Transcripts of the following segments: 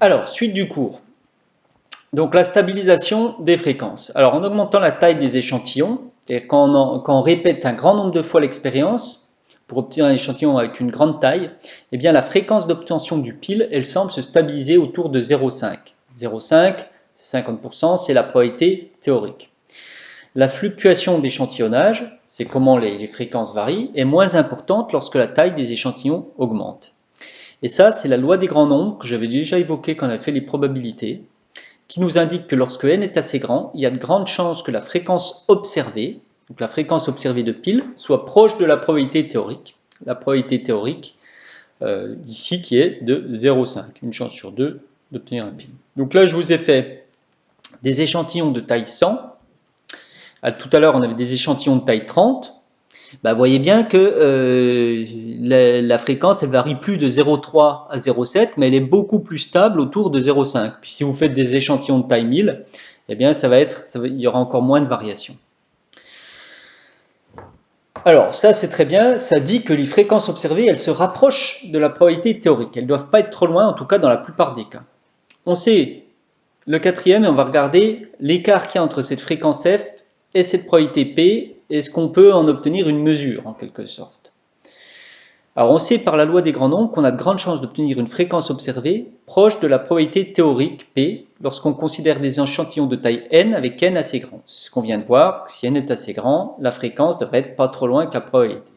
Alors, suite du cours. Donc, la stabilisation des fréquences. Alors, en augmentant la taille des échantillons, c'est-à-dire quand on répète un grand nombre de fois l'expérience, pour obtenir un échantillon avec une grande taille, eh bien, la fréquence d'obtention du pile, elle semble se stabiliser autour de 0,5. 0,5, c'est 50%, c'est la probabilité théorique. La fluctuation d'échantillonnage, c'est comment les fréquences varient, est moins importante lorsque la taille des échantillons augmente. Et ça, c'est la loi des grands nombres que j'avais déjà évoquée quand on a fait les probabilités, qui nous indique que lorsque n est assez grand, il y a de grandes chances que la fréquence observée, donc la fréquence observée de pile, soit proche de la probabilité théorique. La probabilité théorique, ici, qui est de 0,5, une chance sur 2 d'obtenir un pile. Donc là, je vous ai fait des échantillons de taille 100. Tout à l'heure, on avait des échantillons de taille 30. Vous voyez bien que la fréquence, elle varie plus de 0,3 à 0,7, mais elle est beaucoup plus stable autour de 0,5. Puis si vous faites des échantillons de taille 1000, eh bien, il y aura encore moins de variations. Alors, ça c'est très bien, ça dit que les fréquences observées, elles se rapprochent de la probabilité théorique. Elles ne doivent pas être trop loin, en tout cas dans la plupart des cas. On sait le quatrième, et on va regarder l'écart qu'il y a entre cette fréquence f et cette probabilité p. Est-ce qu'on peut en obtenir une mesure, en quelque sorte? Alors, on sait par la loi des grands nombres qu'on a de grandes chances d'obtenir une fréquence observée proche de la probabilité théorique P lorsqu'on considère des échantillons de taille n avec n assez grand. C'est ce qu'on vient de voir, si n est assez grand, la fréquence devrait être pas trop loin que la probabilité.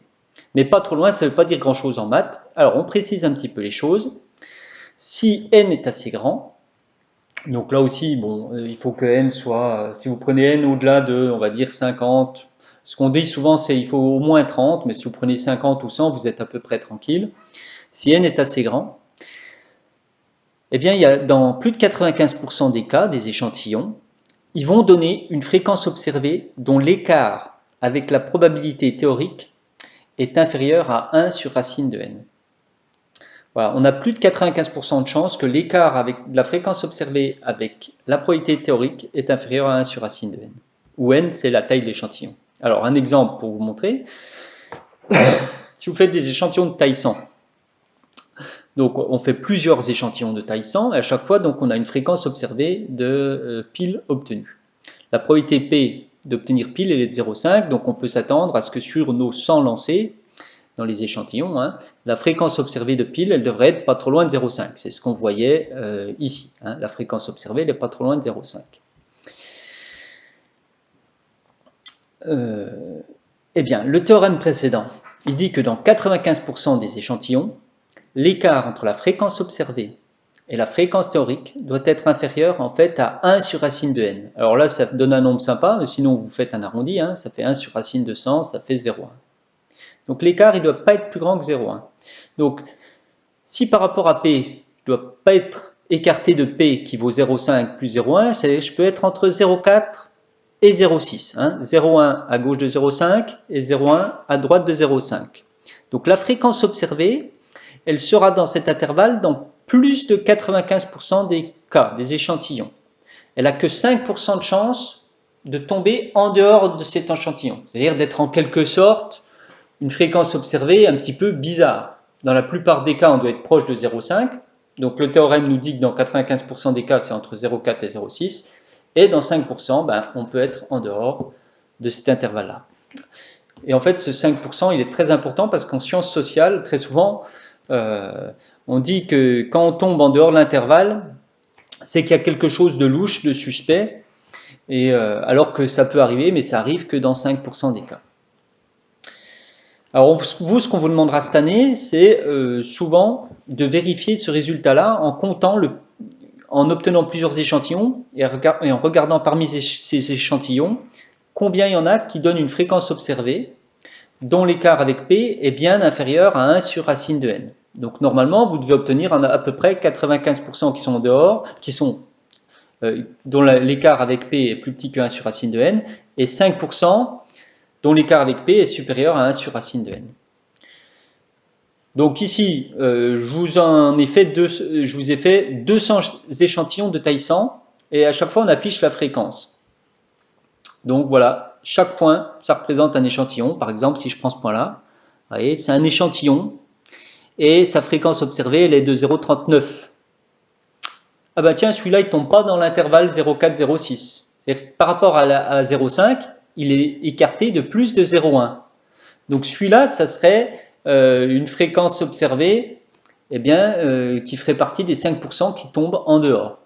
Mais pas trop loin, ça ne veut pas dire grand-chose en maths. Alors, on précise un petit peu les choses. Si n est assez grand, donc là aussi, bon, il faut que n soit, si vous prenez n au-delà de, on va dire 50, ce qu'on dit souvent, c'est qu'il faut au moins 30, mais si vous prenez 50 ou 100, vous êtes à peu près tranquille. Si n est assez grand, eh bien, il y a dans plus de 95% des cas, des échantillons, ils vont donner une fréquence observée dont l'écart avec la probabilité théorique est inférieur à 1 sur racine de n. Voilà, on a plus de 95% de chances que l'écart avec la fréquence observée avec la probabilité théorique est inférieur à 1 sur racine de n, où n, c'est la taille de l'échantillon. Alors, un exemple pour vous montrer. Si vous faites des échantillons de taille 100, donc on fait plusieurs échantillons de taille 100, et à chaque fois, donc, on a une fréquence observée de pile obtenue. La probabilité P d'obtenir pile, elle est de 0,5, donc on peut s'attendre à ce que sur nos 100 lancés, dans les échantillons, la fréquence observée de pile, elle devrait être pas trop loin de 0,5. C'est ce qu'on voyait ici. La fréquence observée, elle n'est pas trop loin de 0,5. Eh bien, le théorème précédent, il dit que dans 95% des échantillons, l'écart entre la fréquence observée et la fréquence théorique doit être inférieur en fait à 1 sur racine de n. Alors là, ça donne un nombre sympa, mais sinon vous faites un arrondi, ça fait 1 sur racine de 100, ça fait 0,1. Donc l'écart, il ne doit pas être plus grand que 0,1. Donc, si par rapport à P, je ne dois pas être écarté de P qui vaut 0,5 plus 0,1, je peux être entre 0,4 et 0,6. 0,1 à gauche de 0,5 et 0,1 à droite de 0,5. Donc la fréquence observée, elle sera dans cet intervalle dans plus de 95% des cas, des échantillons. Elle n'a que 5% de chance de tomber en dehors de cet échantillon, c'est-à-dire d'être en quelque sorte une fréquence observée un petit peu bizarre. Dans la plupart des cas, on doit être proche de 0,5. Donc le théorème nous dit que dans 95% des cas, c'est entre 0,4 et 0,6. Et dans 5%, on peut être en dehors de cet intervalle-là. Et en fait, ce 5%, il est très important parce qu'en sciences sociales, très souvent, on dit que quand on tombe en dehors de l'intervalle, c'est qu'il y a quelque chose de louche, de suspect, et alors que ça peut arriver, mais ça arrive que dans 5% des cas. Alors vous, ce qu'on vous demandera cette année, c'est souvent de vérifier ce résultat-là en comptant, en obtenant plusieurs échantillons et en regardant parmi ces échantillons combien il y en a qui donnent une fréquence observée dont l'écart avec P est bien inférieur à 1 sur racine de n. Donc normalement, vous devez obtenir à peu près 95% qui sont en dehors, dont l'écart avec P est plus petit que 1 sur racine de n, et 5% dont l'écart avec P est supérieur à 1 sur racine de n. Donc ici, je vous ai fait 200 échantillons de taille 100, et à chaque fois on affiche la fréquence. Donc voilà, chaque point, ça représente un échantillon. Par exemple, si je prends ce point-là, vous voyez, c'est un échantillon, et sa fréquence observée, elle est de 0,39. ah bah tiens, celui-là, il tombe pas dans l'intervalle 0,4-0,6. Par rapport à 0,5, il est écarté de plus de 0,1. Donc celui-là, ça serait une fréquence observée eh bien, qui ferait partie des 5% qui tombent en dehors.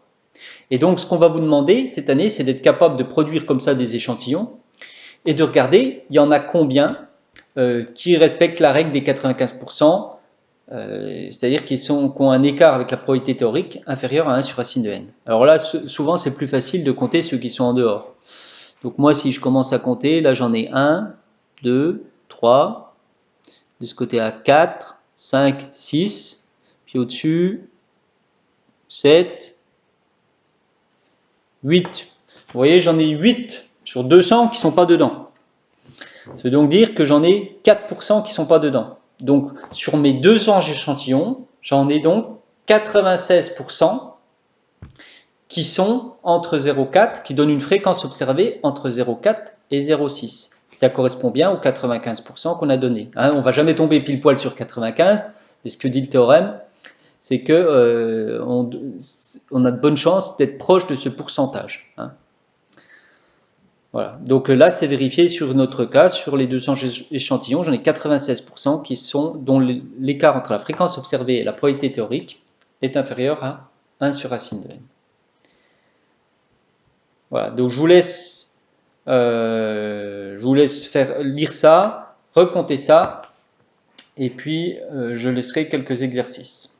Et donc ce qu'on va vous demander cette année, c'est d'être capable de produire comme ça des échantillons et de regarder, il y en a combien qui respectent la règle des 95%, c'est-à-dire qui ont un écart avec la probabilité théorique inférieur à 1 sur racine de n. Alors là, souvent, c'est plus facile de compter ceux qui sont en dehors. Donc moi, si je commence à compter, là j'en ai 1, 2, 3, de ce côté-là 4, 5, 6, puis au-dessus 7, 8. Vous voyez, j'en ai 8 sur 200 qui ne sont pas dedans. Ça veut donc dire que j'en ai 4% qui ne sont pas dedans. Donc, sur mes 200 échantillons, j'en ai donc 96% qui sont entre 0,4, qui donnent une fréquence observée entre 0,4 et 0,6. Ça correspond bien aux 95% qu'on a donné. Hein, on ne va jamais tomber pile poil sur 95, mais ce que dit le théorème, c'est que on a de bonnes chances d'être proche de ce pourcentage. Hein. Voilà. Donc là, c'est vérifié sur notre cas, sur les 200 échantillons, j'en ai 96% dont l'écart entre la fréquence observée et la probabilité théorique est inférieur à 1 sur racine de n. Voilà. Donc je vous laisse faire lire ça, recompter ça, et puis je laisserai quelques exercices.